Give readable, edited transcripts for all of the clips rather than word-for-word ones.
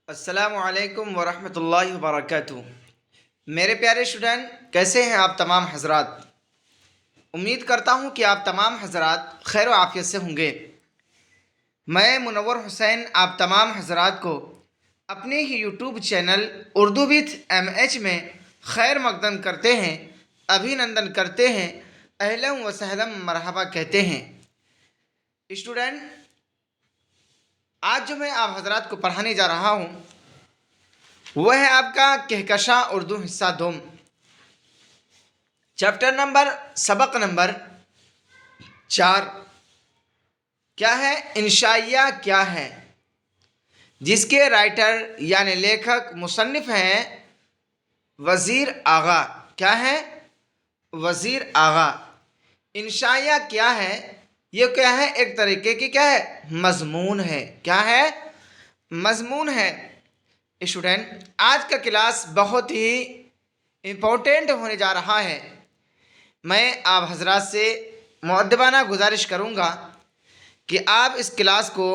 السلام علیکم ورحمۃ اللہ وبرکاتہ۔ میرے پیارے اسٹوڈنٹ، کیسے ہیں آپ تمام حضرات؟ امید کرتا ہوں کہ آپ تمام حضرات خیر و عافیت سے ہوں گے۔ میں منور حسین آپ تمام حضرات کو اپنے ہی YouTube channel Urdu with M H میں خیر مقدم کرتے ہیں، ابھینندن کرتے ہیں، اہلا و سہلا مرحبا کہتے ہیں۔ اسٹوڈنٹ، آج جو میں آپ حضرات کو پڑھانے جا رہا ہوں وہ ہے آپ کا کہکشاں اردو حصہ دوم، چیپٹر نمبر، سبق نمبر 4۔ کیا ہے؟ انشائیہ کیا ہے، جس کے رائٹر یعنی لیکھک مصنف ہیں وزیر آغا۔ کیا ہے؟ وزیر آغا۔ انشائیہ کیا ہے؟ یہ کیا ہے؟ ایک طریقے کی کیا ہے؟ مضمون ہے۔ کیا ہے؟ مضمون ہے۔ اسٹوڈنٹ، آج کا کلاس بہت ہی امپورٹنٹ ہونے جا رہا ہے۔ میں آپ حضرات سے مؤدبانہ گزارش کروں گا کہ آپ اس کلاس کو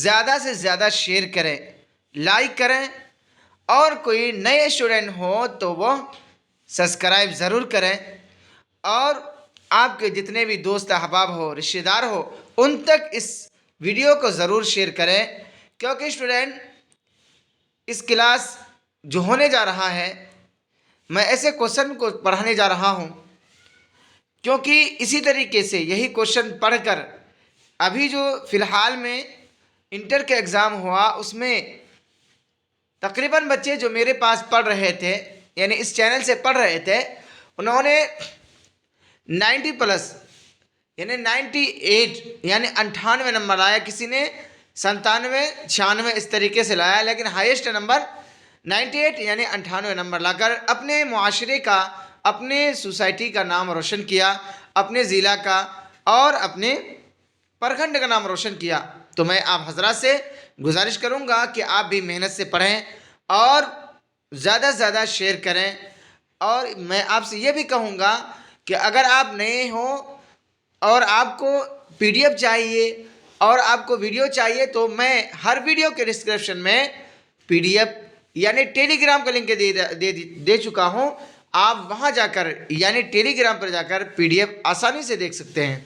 زیادہ سے زیادہ شیئر کریں، لائک کریں، اور کوئی نئے اسٹوڈنٹ ہو تو وہ سبسکرائب ضرور کریں، اور آپ کے جتنے بھی دوست احباب ہو، رشتہ دار ہو، ان تک اس ویڈیو کو ضرور شیئر کریں، کیونکہ اسٹوڈنٹ اس کلاس جو ہونے جا رہا ہے، میں ایسے کوشچن کو پڑھانے جا رہا ہوں کیونکہ اسی طریقے سے یہی کوشچن پڑھ کر ابھی جو فی الحال میں انٹر کے ایگزام ہوا، اس میں تقریباً بچے جو میرے پاس پڑھ رہے تھے، یعنی اس چینل سے پڑھ رہے تھے، انہوں نے 90 پلس یعنی 98 یعنی 98 نمبر لایا، کسی نے 97 96 اس طریقے سے لایا، لیکن ہائیسٹ نمبر 98 یعنی 98 نمبر لا کر اپنے معاشرے کا، اپنے سوسائٹی کا نام روشن کیا، اپنے ضلع کا اور اپنے پرکھنڈ کا نام روشن کیا۔ تو میں آپ حضرات سے گزارش کروں گا کہ آپ بھی محنت سے پڑھیں اور زیادہ سے زیادہ شیئر کریں، اور میں آپ سے یہ بھی کہوں گا کہ اگر آپ نئے ہوں اور آپ کو پی ڈی ایف چاہیے اور آپ کو ویڈیو چاہیے، تو میں ہر ویڈیو کے ڈسکرپشن میں پی ڈی ایف یعنی ٹیلی گرام کا لنک دے چکا ہوں۔ آپ وہاں جا کر یعنی ٹیلی گرام پر جا کر پی ڈی ایف آسانی سے دیکھ سکتے ہیں۔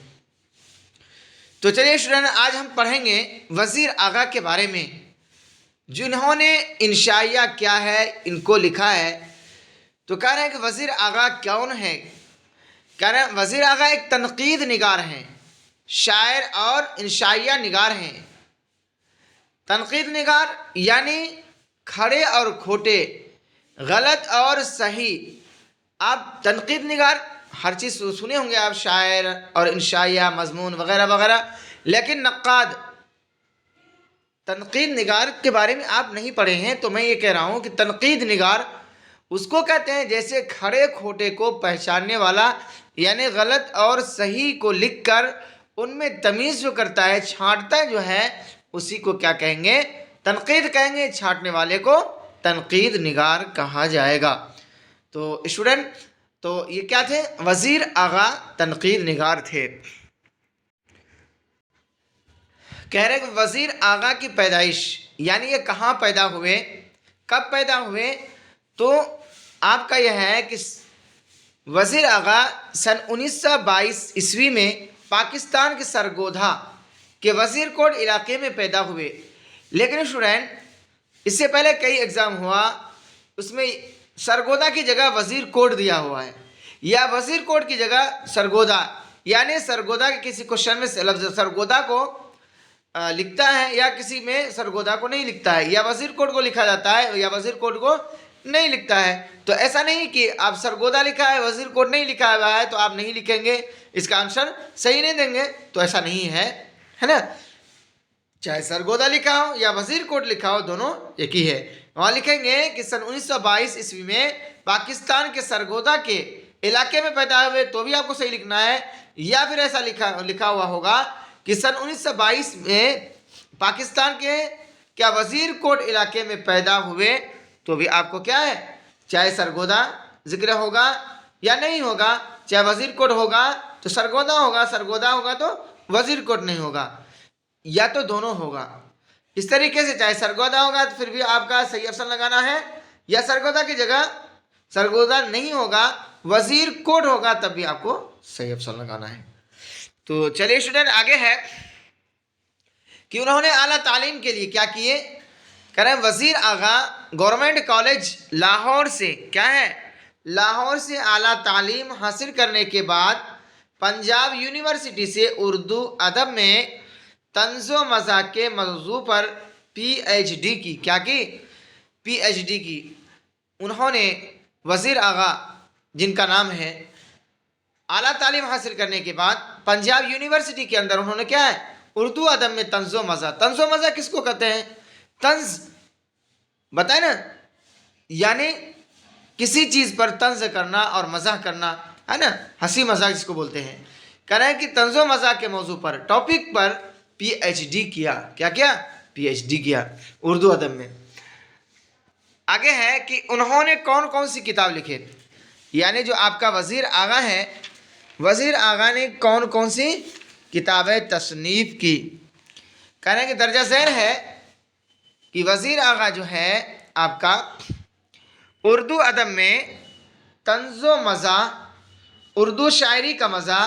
تو چلیے اسٹوڈنٹ، آج ہم پڑھیں گے وزیر آغا کے بارے میں، جنہوں نے انشائیہ کیا ہے ان کو لکھا ہے۔ تو کہہ رہے ہیں کہ وزیر آغا کون ہے؟ کہہ رہے ہیں وزیر آغا ایک تنقید نگار ہیں، شاعر اور انشائیہ نگار ہیں۔ تنقید نگار یعنی کھڑے اور کھوٹے، غلط اور صحیح۔ آپ تنقید نگار ہر چیز سنے ہوں گے آپ، شاعر اور انشائیہ، مضمون وغیرہ وغیرہ، لیکن نقاد، تنقید نگار کے بارے میں آپ نہیں پڑھے ہیں، تو میں یہ کہہ رہا ہوں کہ تنقید نگار اس کو کہتے ہیں جیسے کھڑے کھوٹے کو پہچاننے والا، یعنی غلط اور صحیح کو لکھ کر ان میں تمیز جو کرتا ہے، چھانٹتا جو ہے، اسی کو کیا کہیں گے؟ تنقید کہیں گے۔ چھانٹنے والے کو تنقید نگار کہا جائے گا۔ تو اسٹوڈنٹ، تو یہ کیا تھے؟ وزیر آغا تنقید نگار تھے۔ کہہ رہے کہ وزیر آغا کی پیدائش، یعنی یہ کہاں پیدا ہوئے، کب پیدا ہوئے؟ تو آپ کا یہ ہے کہ وزیر آغا سن 1922 عیسوی میں پاکستان کے سرگودھا کے وزیر کوٹ علاقے میں پیدا ہوئے۔ لیکن اسٹوڈنٹ، اس سے پہلے کئی ایگزام ہوا، اس میں سرگودھا کی جگہ وزیر کوٹ دیا ہوا ہے، یا وزیر کوٹ کی جگہ سرگودھا، یعنی سرگودھا کے کسی کوشچن میں لفظ سرگودھا کو لکھتا ہے یا کسی میں سرگودھا کو نہیں لکھتا ہے، یا وزیر کوٹ کو لکھا جاتا ہے یا وزیر کوٹ کو نہیں لکھتا ہے۔ تو ایسا نہیں کہ آپ سرگودھا لکھا ہے وزیر کوٹ نہیں لکھا ہوا ہے تو آپ نہیں لکھیں گے، اس کا آنسر صحیح نہیں دیں گے، تو ایسا نہیں ہے، ہے نا؟ چاہے سرگودھا لکھا ہو یا وزیر کوٹ لکھا ہو، دونوں ایک ہی ہے۔ وہاں لکھیں گے کہ سن 1922 عیسوی میں پاکستان کے سرگودھا کے علاقے میں پیدا ہوئے، تو بھی آپ کو صحیح لکھنا ہے، یا پھر ایسا لکھا ہوا ہوگا کہ سن 1922 میں پاکستان کے کیا وزیر کوٹ علاقے میں پیدا ہوئے، تو بھی آپ کو کیا ہے؟ چاہے سرگودھا ذکر ہوگا یا نہیں ہوگا، چاہے وزیر کوٹ ہوگا تو سرگودھا ہوگا، سرگودھا ہوگا تو وزیر کوٹ نہیں ہوگا، یا تو دونوں ہوگا۔ اس طریقے سے چاہے سرگودا ہوگا تو پھر بھی آپ کا صحیح افسر لگانا ہے، یا سرگودا کی جگہ سرگودا نہیں ہوگا وزیر کوٹ ہوگا تب بھی آپ کو صحیح افسر لگانا ہے۔ تو چلیے اسٹوڈنٹ آگے ہے کہ انہوں نے اعلیٰ تعلیم کے لیے کیا کیے، کہہ رہے ہیں وزیر آغا گورنمنٹ کالج لاہور سے کیا ہے، لاہور سے اعلیٰ تعلیم حاصل کرنے کے بعد پنجاب یونیورسٹی سے اردو ادب میں طنز و مزاح کے موضوع پر پی ایچ ڈی کی، کیا کی، پی ایچ ڈی کی۔ انہوں نے وزیر آغا جن کا نام ہے، اعلیٰ تعلیم حاصل کرنے کے بعد پنجاب یونیورسٹی کے اندر انہوں نے کیا ہے، اردو ادب میں طنز و مزاح۔ طنز و مزاح کس کو کہتے ہیں؟ طنز بتائیں نا، یعنی کسی چیز پر طنز کرنا اور مزاح کرنا ہے نا، ہنسی مزاح جس کو بولتے ہیں۔ کہہ رہے ہیں کہ طنز و مزاح کے موضوع پر ٹاپک پر پی ایچ ڈی کیا، کیا کیا، پی ایچ ڈی کیا اردو ادب میں۔ آگے ہے کہ انہوں نے کون کون سی کتاب لکھے، یعنی جو آپ کا وزیر آغا ہے، وزیر آغا نے کون کون سی کتابیں تصنیف کی۔ کہہ رہے ہیں کہ درجہ ذیل ہے کہ وزیر آغا جو ہے آپ کا اردو ادب میں طنز و مزاح، اردو شاعری کا مزاح،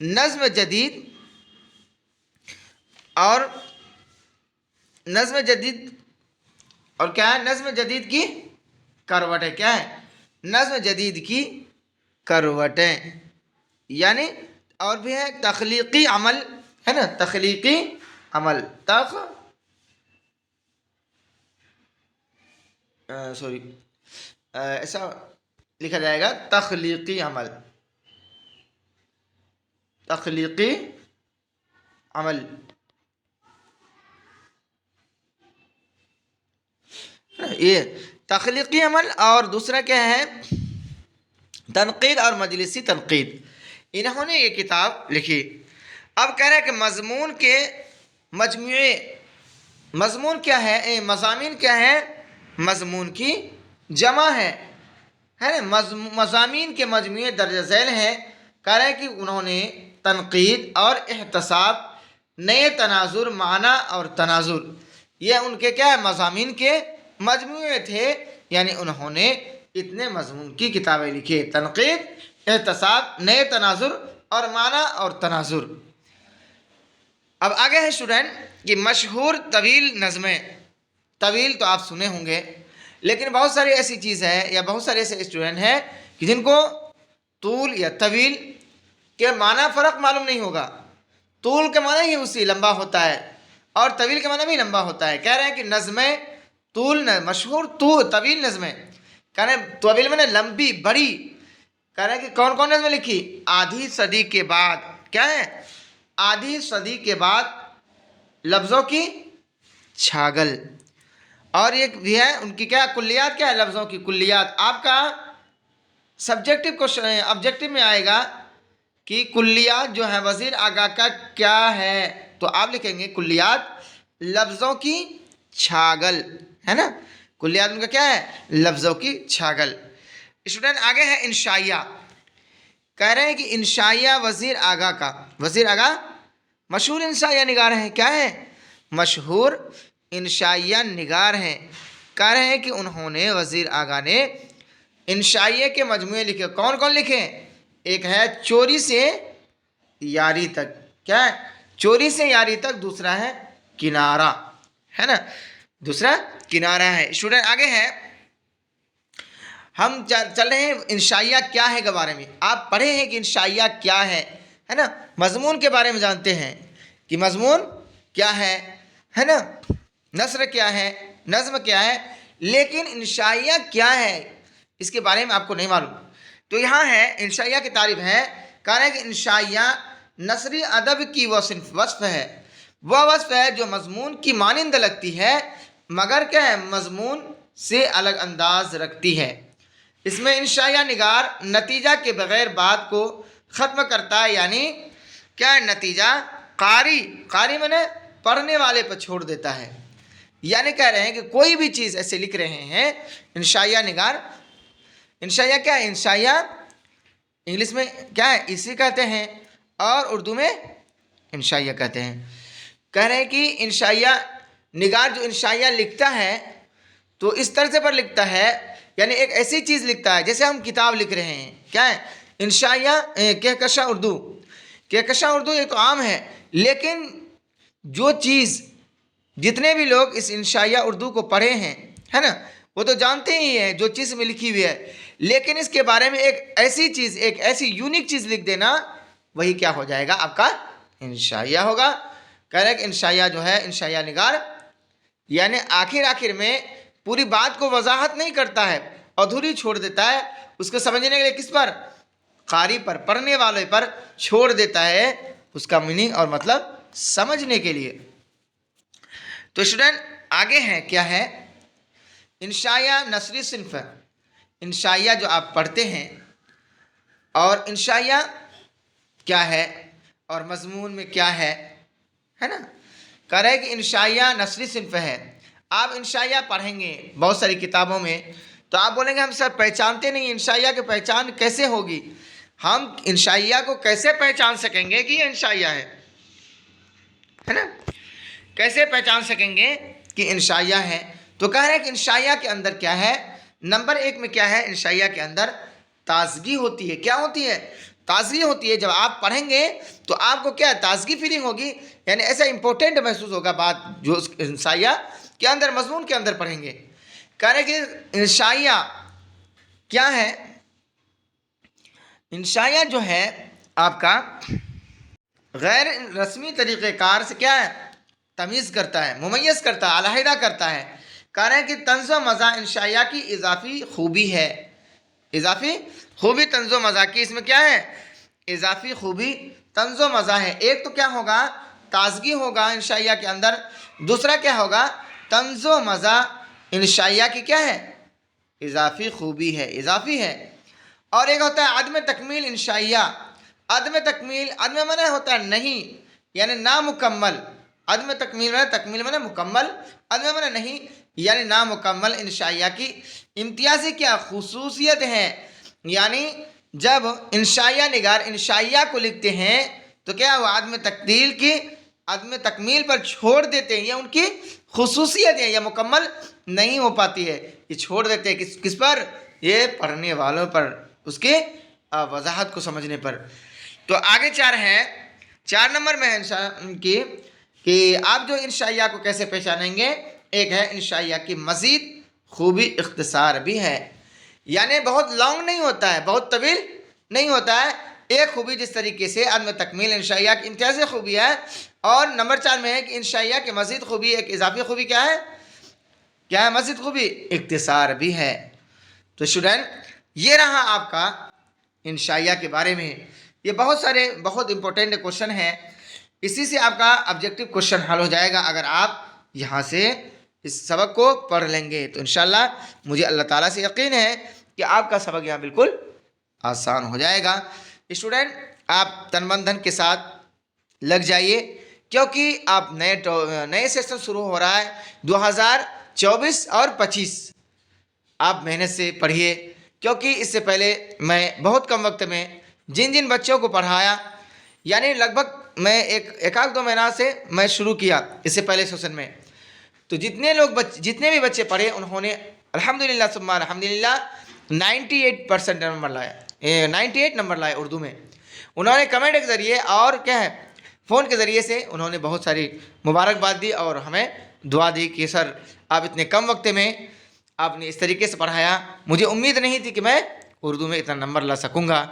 نظم جدید اور نظم جدید اور کیا ہے، نظم جدید کی کروٹیں، کیا ہے، نظم جدید کی کروٹیں، یعنی اور بھی ہے تخلیقی عمل، ہے نا، تخلیقی عمل، سوری ایسا لکھا جائے گا تخلیقی عمل، تخلیقی عمل۔ یہ تخلیقی عمل، اور دوسرا کیا ہے، تنقید اور مجلسی تنقید۔ انہوں نے یہ کتاب لکھی۔ اب کہہ رہے ہیں کہ مضمون کے مجموعے، مضمون کیا ہے، مضامین کیا ہے، مضمون کی جمع ہے نا، مضامین کے مجموعے درجہ ذیل ہیں۔ کہہ رہے ہیں کہ انہوں نے تنقید اور احتساب، نئے تناظر، معنی اور تناظر، یہ ان کے کیا ہے، مضامین کے مجموعے تھے، یعنی انہوں نے اتنے مضمون کی کتابیں لکھی، تنقید، احتساب، نئے تناظر اور معنی اور تناظر۔ اب آگے ہے اسٹوڈنٹ کہ مشہور طویل نظمیں، طویل تو آپ سنے ہوں گے، لیکن بہت ساری ایسی چیز ہے یا بہت سارے ایسے اسٹوڈنٹ ہیں کہ جن کو طول یا طویل کے معنی فرق معلوم نہیں ہوگا۔ طول کے معنی ہی اسی لمبا ہوتا ہے اور طویل کے معنی بھی لمبا ہوتا ہے۔ کہہ رہے ہیں کہ نظمیں طول، مشہور طویل نظمیں، کہہ رہے ہیں طویل میں لمبی بڑی۔ کہہ رہے ہیں کہ کون کون نظمیں لکھی، آدھی صدی کے بعد، کیا ہے، آدھی صدی کے بعد لفظوں کی چھاگل، اور ایک بھی ہے ان کی کیا، کلیات، کیا ہے، لفظوں کی کلیات۔ آپ کا سبجیکٹو کوشچن آبجیکٹو میں آئے گا کہ کلیات جو ہے وزیر آغا کا کیا ہے، تو آپ لکھیں گے کلیات لفظوں کی چھاگل، ہے نا، کلیات ان کا کیا ہے، لفظوں کی چھاگل۔ اسٹوڈنٹ آگے ہے انشائیہ۔ کہہ رہے ہیں کہ انشائیہ وزیر آغا کا، وزیر آغا مشہور انشائیہ نگار ہیں، کیا ہے، مشہور انشائیہ نگار ہیں۔ کہہ رہے ہیں کہ انہوں نے، وزیر آغا نے انشائیہ کے مجموعے لکھے۔ کون کون لکھے، ایک ہے چوری سے یاری تک، کیا ہے، چوری سے یاری تک، دوسرا ہے کنارہ، ہے نا، دوسرا کنارہ ہے۔ اسٹوڈنٹ آگے ہے، ہم چل رہے ہیں انشائیہ کیا ہے کے بارے میں۔ آپ پڑھے ہیں کہ انشائیہ کیا ہے نا، مضمون کے بارے میں جانتے ہیں کہ مضمون کیا ہے نا، نثر کیا ہے، نظم کیا ہے، لیکن انشائیہ کیا ہے اس کے بارے میں آپ کو نہیں معلوم۔ تو یہاں ہے انشائیہ کی تعریف ہے، کہہ رہے ہیں کہ انشائیہ نثری ادب کی وہ وصف ہے، وہ وصف ہے جو مضمون کی مانند لگتی ہے مگر کیا ہے، مضمون سے الگ انداز رکھتی ہے۔ اس میں انشائیہ نگار نتیجہ کے بغیر بات کو ختم کرتا ہے، یعنی کیا ہے، نتیجہ قاری میں نے پڑھنے والے پر چھوڑ دیتا ہے۔ یعنی کہہ رہے ہیں کہ کوئی بھی چیز ایسے لکھ رہے ہیں انشائیہ نگار۔ انشائیہ کیا ہے، انشائیہ انگلش میں کیا ہے، اسی کہتے ہیں، اور اردو میں انشائیہ کہتے ہیں۔ کہہ رہے ہیں کہ انشائیہ نگار جو انشائیہ لکھتا ہے تو اس طرز پر لکھتا ہے، یعنی ایک ایسی چیز لکھتا ہے جیسے ہم کتاب لکھ رہے ہیں. کیا ہے؟ انشائیہ کہکشاں اردو. کہکشاں اردو یہ تو عام ہے، لیکن جو چیز جتنے بھی لوگ اس انشائیہ اردو کو پڑھے ہیں، ہے نا، وہ تو جانتے ہی ہیں جو چیز میں لکھی ہوئی ہے، لیکن اس کے بارے میں ایک ایسی چیز، ایک ایسی یونیک چیز لکھ دینا، وہی کیا ہو جائے گا؟ آپ کا انشائیہ ہوگا. کہہ رہے کہ انشائیہ جو ہے، انشائیہ نگار یعنی آخر میں پوری بات کو وضاحت نہیں کرتا ہے، ادھوری چھوڑ دیتا ہے. اس کو سمجھنے کے لیے کس پر؟ قاری پر، پڑھنے والے پر چھوڑ دیتا ہے اس کا میننگ اور مطلب سمجھنے کے لیے. تو اسٹوڈنٹ آگے ہیں، کیا ہے؟ انشائیہ نثری صنف. انشائیہ جو آپ پڑھتے ہیں، اور انشائیہ کیا ہے اور مضمون میں کیا ہے نا؟ کہہ رہے کہ انشائیہ نثری صنف ہے. آپ انشائیہ پڑھیں گے بہت ساری کتابوں میں تو آپ بولیں گے ہم سر پہچانتے نہیں، انشائیہ کی پہچان کیسے ہوگی؟ ہم انشائیہ کو کیسے پہچان سکیں گے کہ یہ انشائیہ ہے نا؟ کیسے پہچان سکیں گے کہ انشائیہ ہے؟ تو کہہ رہے ہیں کہ انشائیہ کے اندر کیا ہے؟ نمبر 1 میں کیا ہے؟ انشائیہ کے اندر تازگی ہوتی ہے. کیا ہوتی ہے؟ تازگی ہوتی ہے. جب آپ پڑھیں گے تو آپ کو کیا تازگی فیلنگ ہوگی، یعنی ایسا امپورٹنٹ محسوس ہوگا بات جو اس انشائیہ کے اندر، مضمون کے اندر پڑھیں گے. کہہ رہے کہ انشائیہ کیا ہے؟ انشائیہ جو ہے آپ کا غیر رسمی طریقہ کار سے کیا ہے؟ تمیز کرتا ہے، ممیز کرتا ہے، علیحدہ کرتا ہے. کہہ رہے ہیں کہ طنز و مزاح انشائیہ کی اضافی خوبی ہے. اضافی خوبی طنز و مزاح کی، اس میں کیا ہے؟ اضافی خوبی طنز و مزاح ہے. ایک تو کیا ہوگا؟ تازگی ہوگا انشائیہ کے اندر. دوسرا کیا ہوگا؟ طنز و مزاح انشائیہ کی کیا ہے؟ اضافی خوبی ہے، اضافی ہے. اور ایک ہوتا ہے عدم تکمیل انشائیہ. عدم تکمیل، عدم معنی ہوتا ہے نہیں، یعنی نامکمل. عدم تکمیل معنی، تکمیل معنی مکمل، عدم معنی نہیں یعنی نامکمل انشائیہ کی امتیازی کیا خصوصیت ہے. یعنی جب انشائیہ نگار انشائیہ کو لکھتے ہیں تو کیا وہ عدم تکمیل پر چھوڑ دیتے ہیں، یہ ان کی خصوصیت ہے، یہ مکمل نہیں ہو پاتی ہے، یہ چھوڑ دیتے ہیں کس پر؟ یہ پڑھنے والوں پر، اس کے وضاحت کو سمجھنے پر. تو آگے 4 ہے، 4 نمبر میں ہے کہ آپ جو انشائیہ کو کیسے پہچانیں گے. ایک ہے انشائیہ کی مزید خوبی اختصار بھی ہے، یعنی بہت لانگ نہیں ہوتا ہے، بہت طویل نہیں ہوتا ہے. ایک خوبی جس طریقے سے عدم تکمیل انشائیہ کی امتیازی خوبی ہے. اور نمبر 4 میں ہے کہ انشائیہ کی مزید خوبی، ایک اضافی خوبی کیا ہے؟ کیا ہے مزید خوبی؟ اختصار بھی ہے. تو اسٹوڈنٹ یہ رہا آپ کا انشائیہ کے بارے میں. یہ بہت سارے بہت امپورٹنٹ کوشچن ہیں، اسی سے آپ کا آبجیکٹو کوشچن حل ہو جائے گا اگر آپ یہاں سے اس سبق کو پڑھ لیں گے. تو انشاءاللہ مجھے اللہ تعالیٰ سے یقین ہے کہ آپ کا سبق یہاں بالکل آسان ہو جائے گا. اسٹوڈنٹ آپ تن من دھن کے ساتھ لگ جائیے، کیونکہ آپ نئے سیشن شروع ہو رہا ہے 2024 اور 25. آپ محنت سے پڑھیے، کیونکہ اس سے پہلے میں بہت کم وقت میں جن بچوں کو پڑھایا، یعنی لگ بھگ میں ایک آدھ 2 مہینہ سے میں شروع کیا اس سے پہلے سیشن میں، تو جتنے بھی بچے پڑھے انہوں نے الحمدللہ ثم الحمدللہ 98% نمبر لائے، 98 نمبر لائے اردو میں. انہوں نے کمنٹ کے ذریعے اور کیا ہے فون کے ذریعے سے انہوں نے بہت ساری مبارکباد دی اور ہمیں دعا دی کہ سر آپ اتنے کم وقت میں آپ نے اس طریقے سے پڑھایا. مجھے امید نہیں تھی کہ میں اردو میں اتنا نمبر لا سکوں گا،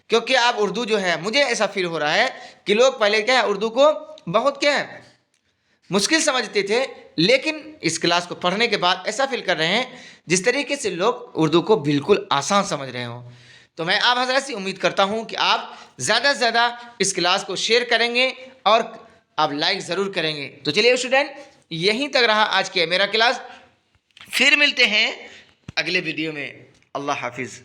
کیونکہ آپ اردو جو ہے مجھے ایسا فیل ہو رہا ہے کہ لوگ پہلے کیا ہے اردو کو بہت کیا ہے مشکل سمجھتے تھے، لیکن اس کلاس کو پڑھنے کے بعد ایسا فیل کر رہے ہیں جس طریقے سے لوگ اردو کو بالکل آسان سمجھ رہے ہوں. تو میں آپ حضرات سے امید کرتا ہوں کہ آپ زیادہ سے زیادہ اس کلاس کو شیئر کریں گے اور آپ لائک ضرور کریں گے. تو چلیے اسٹوڈنٹ یہیں تک رہا آج کے میرا کلاس، پھر ملتے ہیں اگلے ویڈیو میں. اللہ حافظ.